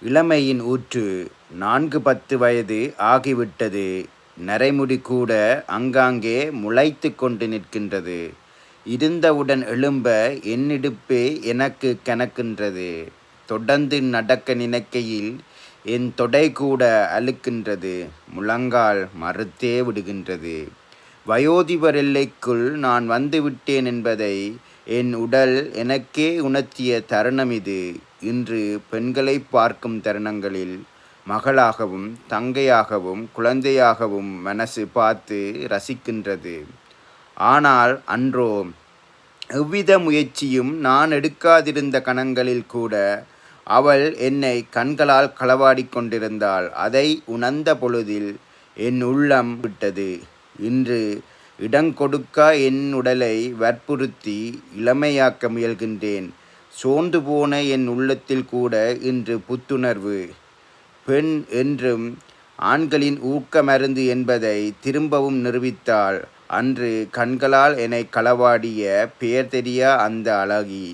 இளமையின் ஊற்று 4-10 வயது ஆகிவிட்டது. நரைமுடி கூட அங்காங்கே முளைத்து கொண்டு நிற்கின்றது. இருந்தவுடன் எழும்ப என்னிடுப்பே எனக்கு கனக்கின்றது. தொடர்ந்து நடக்க நினைக்கையில் என் தொடை கூட அலுக்கின்றது. முழங்கால் மறுத்தே விடுகின்றது. வயோதிபர் எல்லைக்குள் நான் வந்துவிட்டேன் என்பதை என் உடல் எனக்கே உணர்த்திய தருணம் இது. இன்று பெண்களை பார்க்கும் தருணங்களில் மகளாகவும் தங்கையாகவும் குழந்தையாகவும் மனசு பார்த்து ரசிக்கின்றது. ஆனால் அன்றோ, எவ்வித முயற்சியும் நான் எடுக்காதிருந்த கணங்களில் கூட அவள் என்னை கண்களால் களவாடிக் கொண்டிருந்தாள். அதை உணர்ந்த பொழுதில் என் உள்ளம் விட்டது. இன்று இடங்கொடுக்கா என் உடலை வற்புறுத்தி இளமையாக்க முயல்கின்றேன். சோர்ந்து போன என் உள்ளத்தில் கூட இன்று புத்துணர்வு. பெண் என்றும் ஆண்களின் ஊக்க மருந்து என்பதை திரும்பவும் நிரூபித்தாள் அன்று கண்களால் என்னை களவாடிய பெயர் தெரியா அந்த அழகி.